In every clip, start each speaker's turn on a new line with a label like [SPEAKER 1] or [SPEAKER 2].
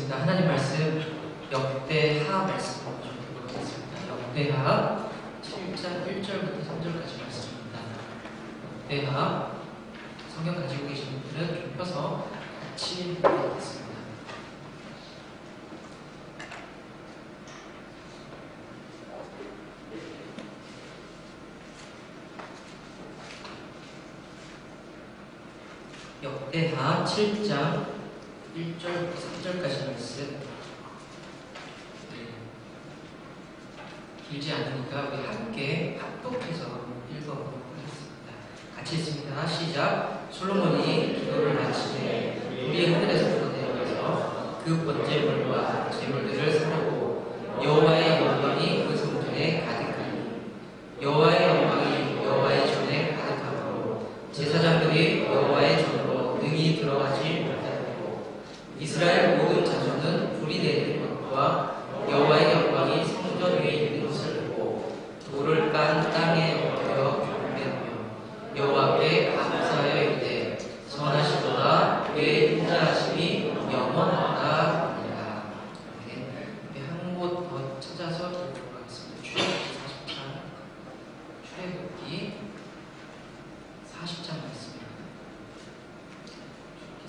[SPEAKER 1] 하겠습니다. 하나님 말씀 역대하 말씀 좀 보도록 하겠습니다. 역대하 7장 1절부터 3절까지 말씀입니다. 역대하 성경 가지고 계신 분들은 좀 펴서 같이 읽겠습니다. 역대하 7장 1절부터 3절까지 말씀. 길지 않으니까 우리 함께 합독해서 읽어보도록 하겠습니다. 같이 읽습니다. 시작. 솔로몬이 기도를 마치되 우리 하늘에서부터 내려와서 그 번제물과 제물들을 사르고 여호와의 영광이 그 성전에 가득하니 여호와의 영광이 여호와의 전에 가득하므로 제사장들이 여호와의 전으로 능히 들어가지 못하고 이스라엘 모든 자손은 불이 내리는 것과 여호와의 영광이 성전 위에 있는 것을 보고 돌을 깐 땅에 엎드려 경배하며 여호와 앞에 감사하여 이르되 선하시도다 그의 인자하심이 영원하다 하니라. 한 곳 더 찾아서 읽도록 하겠습니다. 출애굽기 40장 말씀입니다.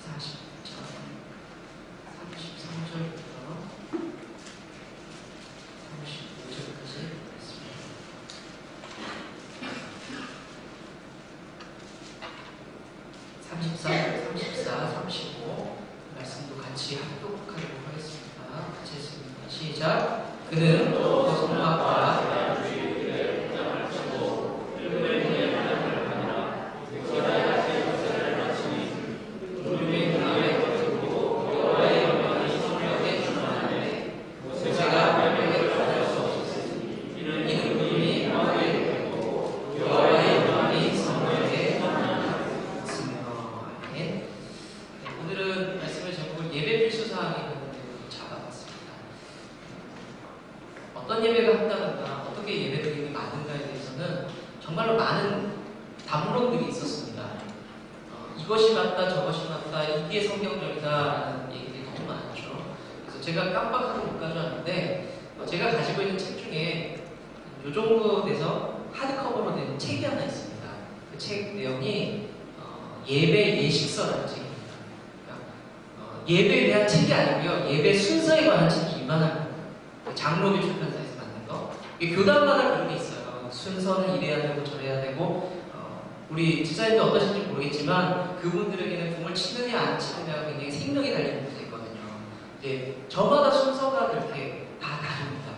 [SPEAKER 1] 40장 33절부터 35절까지 있습니다. 33, 34, 35 말씀도 같이 합독하도록 하겠습니다. 같이 했습니다. 시작. 그는 또 성막과 어떤 예배가 한다든가 어떻게 예배 드림이 맞는가에 대해서는 정말로 많은 담론들이 있었습니다. 이것이 맞다 저것이 맞다 이게 성경적이다라는 얘기들이 너무 많죠. 그래서 제가 깜빡하고 못 가져왔는데 제가 가지고 있는 책 중에 이 정도 돼서 하드커버로 된 책이 하나 있습니다. 그 책 내용이 예배 예식서라는 책입니다. 그러니까 예배에 대한 책이 아니고요. 예배 순서에 관한 책이 이만합니다. 장로교 출판사에서 만든 거. 이게 교단마다 그런 게 있어요. 순서는 이래야 되고 저래야 되고 우리 집사님도 어떠신지 모르겠지만 그분들에게는 공을 치느냐 안 치느냐가 굉장히 생명이 달린 문제 있거든요. 이제 저마다 순서가 그렇게 다 다릅니다.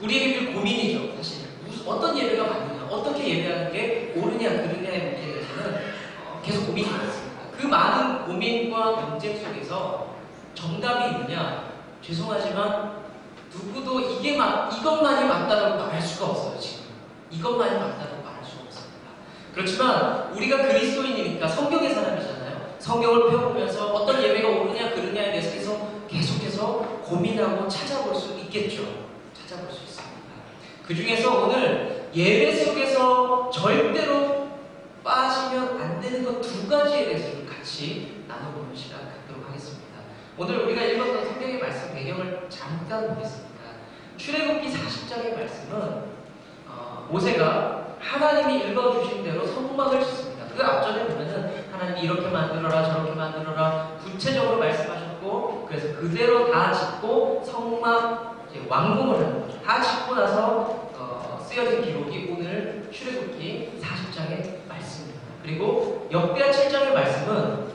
[SPEAKER 1] 우리에게 고민이죠. 사실 어떤 예배가 맞느냐, 어떻게 예배하는 게 옳으냐 그르냐의 문제에 대해서는 계속 고민이 많습니다. 그 많은 고민과 논쟁 속에서 정답이 있느냐? 죄송하지만 누구도 이것만이 맞다고 말할 수가 없어요. 지금 이것만이 맞다고 말할 수가 없습니다. 그렇지만 우리가 그리스도인이니까 성경의 사람이잖아요. 성경을 배워보면서 어떤 예배가 옳으냐 그르냐에 대해서 계속해서 고민하고 찾아볼 수 있겠죠. 찾아볼 수 있습니다. 그 중에서 오늘 예배 속에서 절대로 빠지면 안 되는 것 두 가지에 대해서 같이 나눠보는 시간 갖도록 하겠습니다. 오늘 우리가 읽었던 성경의 말씀 배경을 잠깐 보겠습니다. 출애굽기 40장의 말씀은 모세가 하나님이 읽어주신 대로 성막을 짓습니다. 그 앞전에 보면은 하나님이 이렇게 만들어라 저렇게 만들어라 구체적으로 말씀하셨고 그래서 그대로 다 짓고 성막 완공을 하는 거죠. 다 짓고 나서 쓰여진 기록이 오늘 출애굽기 40장의 말씀입니다. 그리고 역대하 7장의 말씀은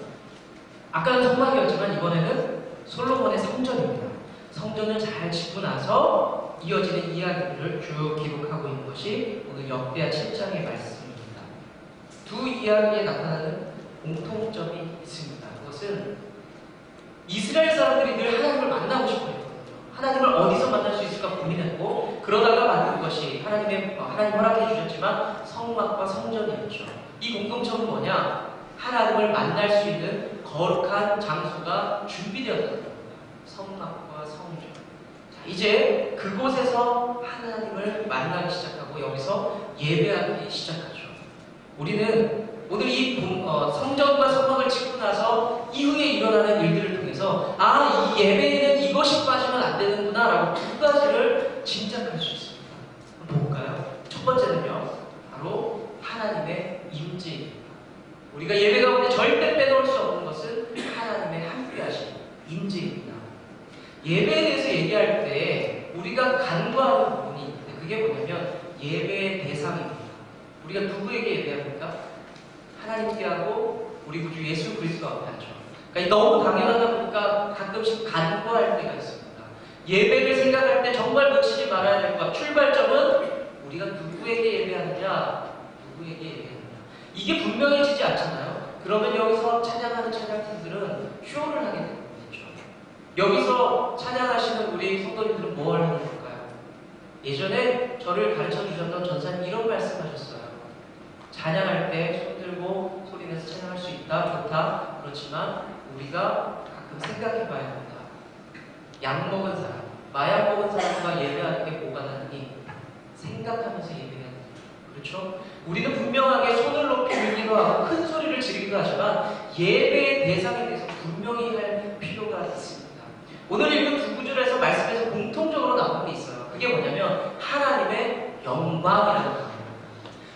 [SPEAKER 1] 아까는 성막이었지만 이번에는 솔로몬의 성전입니다. 성전을 잘 짓고 나서 이어지는 이야기들을 쭉 기록하고 있는 것이 오늘 역대하 7장의 말씀입니다. 두 이야기에 나타나는 공통점이 있습니다. 그것은 이스라엘 사람들이 늘 하나님을 만나고 싶어 했거든요. 하나님을 어디서 만날 수 있을까 고민했고 그러다가 만든 것이 하나님 허락해 주셨지만 성막과 성전이었죠. 이 공통점은 뭐냐? 하나님을 만날 수 있는 거룩한 장소가 준비되었다는 겁니다. 성막과 성전. 자, 이제 그곳에서 하나님을 만나기 시작하고 여기서 예배하기 시작하죠. 우리는 오늘 이 성전과 성막을 짓고 나서 이후에 일어나는 일들을 통해서 통해서 이 예배에는 이것이 빠지면 안 되는구나 라고 두 가지를 짐작할 수 있습니다. 한번 볼까요? 첫 번째는요, 바로 하나님의 임재입니다. 우리가 예배 가운데 절대 빼놓을 수 없는 것은 하나님의 함께하신 임재입니다. 예배에 대해서 얘기할 때 우리가 간과하는 부분이 있는데 그게 뭐냐면 예배의 대상입니다. 우리가 누구에게 예배합니까? 하나님께 하고 우리 구주 예수 그리스도 앞에 하죠. 그러니까 너무 당연하다 보니까 가끔씩 간과할 때가 있습니다. 예배를 생각할 때 정말 놓치지 말아야 될 것. 출발점은 우리가 누구에게 예배하느냐, 누구에게 예배하느냐. 이게 분명해지지 않잖아요. 그러면 여기서 찬양하는 찬양팀들은 쇼를 하게 되는 거죠. 여기서 찬양하시는 우리 성도님들은 뭘 하는 걸까요? 예전에 저를 가르쳐 주셨던 전사님 이런 말씀하셨어요. 찬양할 때 손 들고 소리내서 찬양할 수 있다, 좋다. 그렇지만 우리가 가끔 생각해 봐야 합니다. 약 먹은 사람, 마약 먹은 사람과 예배하는 게 뭐가 다르니? 생각하면서 예배해야 됩니다. 그렇죠? 우리는 분명하게 손을 높이 들기도 하고 큰 소리를 지르기도 하지만 예배의 대상에 대해서 분명히 할 필요가 있습니다. 오늘 읽은 두 구절에서 말씀에서 공통적으로 나오는 게 있어요. 그게 뭐냐면 하나님의 영광이라는 겁니다.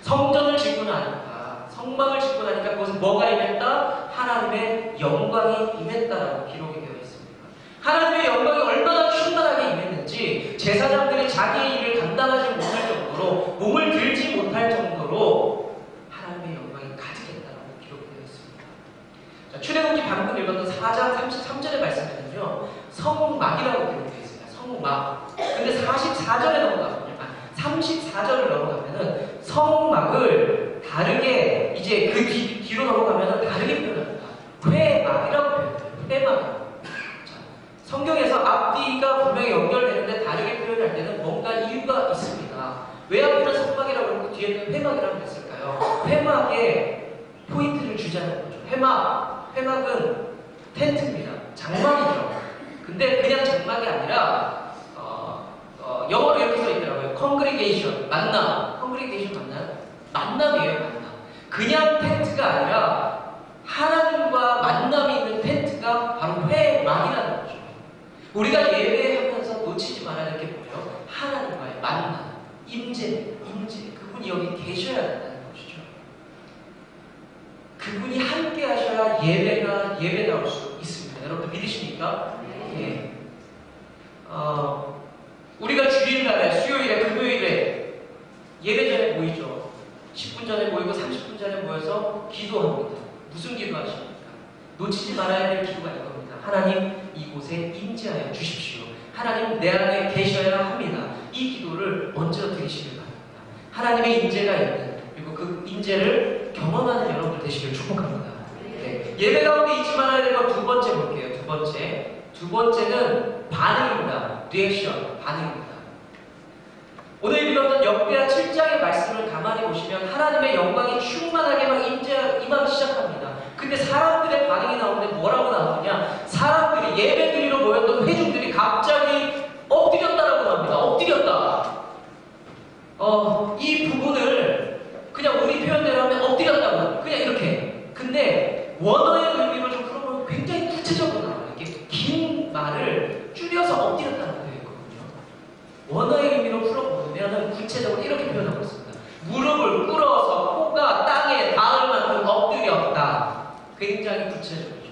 [SPEAKER 1] 성전을 짓고 나니까, 성막을 짓고 나니까 그것은 뭐가 임했다? 하나님의 영광이 임했다라고 기록이 되어 있습니다. 하나님의 영광이 얼마나 충만하게 임했는지 제사장들이 자기의 일을 감당하지 못할 정도로, 몸을 들지 못할 정도로 하나님의 영광이 가득했다라고 기록이 되어 있습니다. 자, 출애굽기 방금 읽었던 4장 33절의 말씀에는요, 성막이라고 기록되어 있습니다. 성막. 근데 44절에 넘어가면요, 34절을 넘어가면은 성막을 다르게, 이제 그 뒤로 넘어가면은 다르게 표현합니다. 회막이라고 표현해요. 회막. 성경에서 앞뒤가 분명히 연결되는데 다르게 표현할 때는 뭔가 이유가 있습니다. 왜 앞에는 성막이라고 그러고 뒤에는 회막이라고 했을까요? 회막에 포인트를 주자는 거죠. 회막은 텐트입니다. 장막이죠. 근데 그냥 장막이 아니라 영어로 이렇게 써 있더라고요. congregation, 만남. congregation 맞나요? 만남이에요, 만남. 그냥 텐트가 아니라 하나님과 만남이 있는 텐트가 바로 회막이라는 거죠. 우리가 예배하면서 놓치지 말아야 될 게 뭐예요? 하나님과의 만남, 임재. 그분이 여기 계셔야 된다는 것이죠. 그분이 함께 하셔야 예배가 예배다울 수 있습니다. 여러분 믿으십니까? 네. 우리가 주일날에, 수요일에, 금요일에 예배 전에 모이죠. 10분 전에 모이고 30분 전에 모여서 기도합니다. 무슨 기도하십니까? 놓치지 말아야 될 기도가 이겁니다. 하나님, 이곳에 임재하여 주십시오. 하나님, 내 안에 계셔야 합니다. 이 기도를 먼저 드리시길 바랍니다. 하나님의 임재가 있는, 그리고 그 임재를 경험하는 여러분들 되시길 축복합니다. 네. 예배 가운데 잊지 말아야 될 것 두 번째 볼게요. 두 번째는 반응입니다. 리액션, 반응입니다. 오늘 읽었던 역대하 7장의 말씀을 가만히 보시면 하나님의 영광이 충만하게 막 임하기 시작합니다. 근데 사람들의 반응이 나오는데 뭐라고 나오느냐? 사람들이 예배드리러 모였던 회중들이 갑자기 엎드렸다라고 나옵니다. 엎드렸다. 이 부분을 그냥 우리 표현대로 하면 엎드렸다고, 그냥 이렇게. 근데 원어의 의미로 좀 풀어보면 굉장히 구체적으로 나와요. 이렇게 긴 말을 줄여서 엎드렸다는 되어 있거든요. 원어의 의미로 풀어보면 구체적으로 이렇게 표현하고 있습니다. 무릎을 꿇어서 코가 땅에 닿을 만큼 엎드렸다. 굉장히 구체적이죠.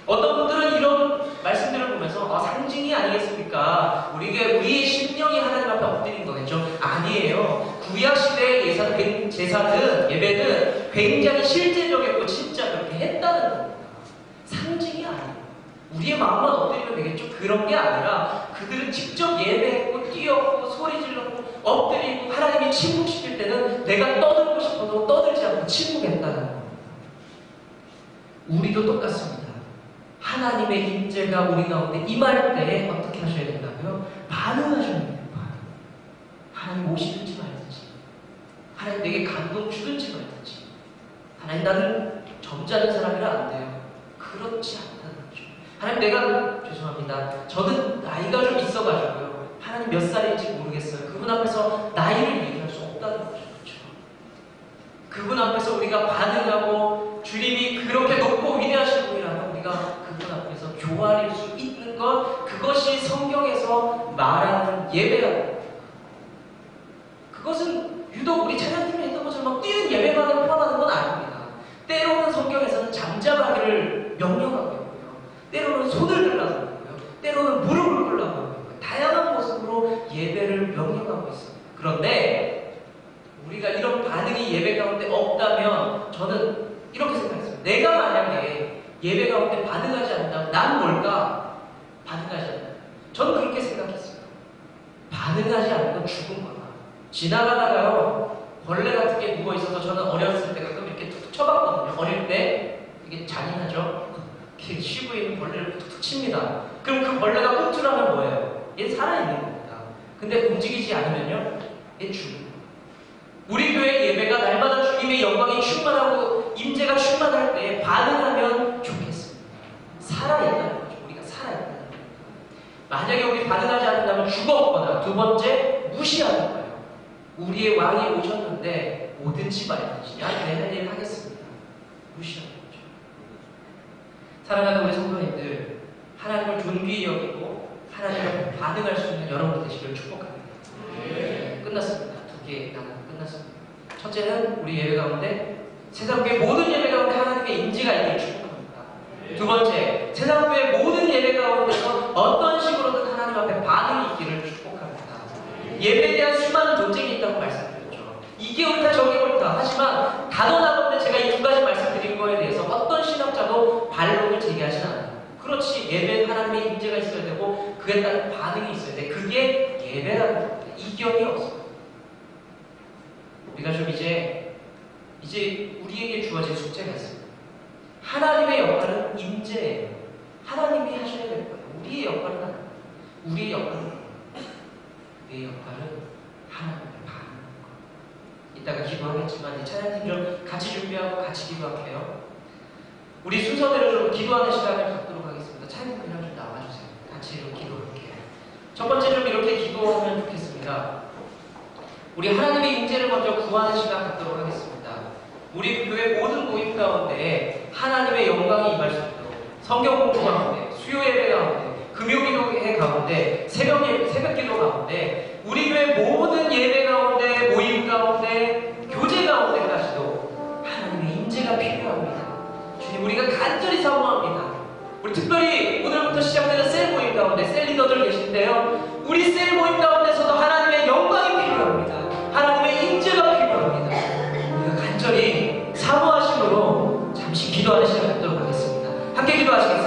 [SPEAKER 1] 어떤 분들은 이런 말씀들을 보면서 상징이 아니겠습니까? 우리의 심령이 하나님 앞에 엎드린 거겠죠? 아니에요. 구약시대의 제사는, 예배는 굉장히 실제적이고 진짜 그렇게 했다는 겁니다. 상징이 아니에요. 우리의 마음만 엎드리면 되겠죠? 그런 게 아니라 그들은 직접 예배했고 뛰었고 소리 질렀고 엎드리고 하나님이 침묵시킬 때는 내가 떠들고 싶어도 떠들지 않고 침묵했다는 겁니다. 우리도 똑같습니다. 하나님의 임재가 우리 가운데 임할 때 어떻게 하셔야 된다고요? 반응하셔야 돼요. 하나님 오시든지 말든지, 하나님 내게 감동 주든지 말든지, 하나님 나는 점잖은 사람이라 안 돼요. 그렇지 않다는 거죠. 하나님 내가, 죄송합니다, 저는 나이가 좀 있어가지고요, 하나님 몇 살인지 모르겠어요. 그분 앞에서 나이를 얘기할 수 없다는 거죠. 그렇죠? 그분 앞에서 우리가 반응하고 주님이 그렇게 높고 위대하신 분이라면 우리가 그분 앞에서 교활일 수 있는 것, 그것이 성경에서 말하는 예배라고. 그것은 유독 우리 찬양팀이 했던 것처럼 막 뛰는 예배만을 포함하는 건 아닙니다. 때로는 성경에서는 잠잠하기를 명령하고 있고요. 때로는 손을 들라고 하고요. 때로는 무릎을 꿇라고 하고요. 다양한 모습으로 예배를 명령하고 있습니다. 그런데 우리가 이런 반응이 예배 가운데 없다면 저는 이렇게 생각했습니다. 내가 만약에 예배 가운데 반응하지 않는다면 난 뭘까? 반응하지 않는다. 저는 그렇게 생각했어요. 반응하지 않는 건 죽은 거다. 지나가다가요, 벌레 같은 게 누워있어서 저는 어렸을 때 가끔 이렇게 툭툭 쳐봤거든요. 어릴 때 이게 잔인하죠? 이렇게 쉬고 있는 벌레를 툭툭 칩니다. 그럼 그 벌레가 꿈틀하면 뭐예요? 얘 살아있는 겁니다. 근데 움직이지 않으면요, 얘 죽은 거예요. 우리 교회 예배가 날마다 주님의 영광이 충만하고 임재가 충만할 때 반응하면 좋겠습니다. 살아있다는 거죠. 우리가 살아있다는 거죠. 만약에 우리 반응하지 않는다면 죽었거나, 두 번째, 무시하는 거예요. 우리의 왕이 오셨는데 뭐든지 말든지 야, 내 할 일 하겠습니다. 무시하는 거죠. 사랑하는 우리 성도님들, 하나님을 존귀히 여기고 하나님을 반응할 수 있는 여러분 되시길 축복합니다. 끝났습니다. 두 개 나눠 끝났습니다. 첫째는 우리 예배 가운데 세상교회 모든 예배 가운데 하나님의 임재가 있기를 축복합니다. 두 번째, 세상교회 모든 예배 가운데서 어떤 식으로든 하나님 앞에 반응이 있기를 축복합니다. 예배에 대한 수많은 논쟁이 있다고 말씀드렸죠. 이게 옳다 저게 옳다. 하지만 단언하건대 제가 이 두 가지 말씀드린 거에 대해서 어떤 신학자도 반론을 제기하지는 않아요. 그렇지, 예배는 하나님의 임재가 있어야 되고 그에 따른 반응이 있어야 돼. 그게 예배라는 겁니다. 이견이 없어요. 우리가 좀 이제 우리에게 주어진 숙제가 있습니다. 하나님의 역할은 임재예요. 하나님이 하셔야 될 거예요. 우리의 역할은 아니에요. 우리의 역할은 내 역할은 하나님을 반응하는 거예요. 이따가 기도하겠지만 찬양팀 좀 같이 준비하고 같이 기도할게요. 우리 순서대로 좀 기도하는 시간을 갖도록 하겠습니다. 찬양팀 그냥 좀 나와주세요. 같이 좀 기도할게요. 첫 번째 좀 이렇게 기도하면 좋겠습니다. 우리 하나님의 임재를 먼저 구하는 시간 갖도록 하겠습니다. 우리 교회 모든 모임 가운데 하나님의 영광이 임할 수 있도록 성경 공부 가운데, 수요 예배 가운데, 금요기도회 가운데, 새벽 기도 가운데, 우리 교회 모든 예배 가운데, 모임 가운데, 교제 가운데까지도 하나님의 임재가 필요합니다. 주님, 우리가 간절히 사모합니다. 우리 특별히 오늘부터 시작되는 셀 모임 가운데 셀 리더들 계신데요. 우리 셀 모임 가운데서도 하나님의 영광이 필요합니다. 하나님의 임재가 필요합니다. 우리가 간절히 사모하심으로 잠시 기도하는 시간 갖도록 하겠습니다. 함께 기도하시겠습니다.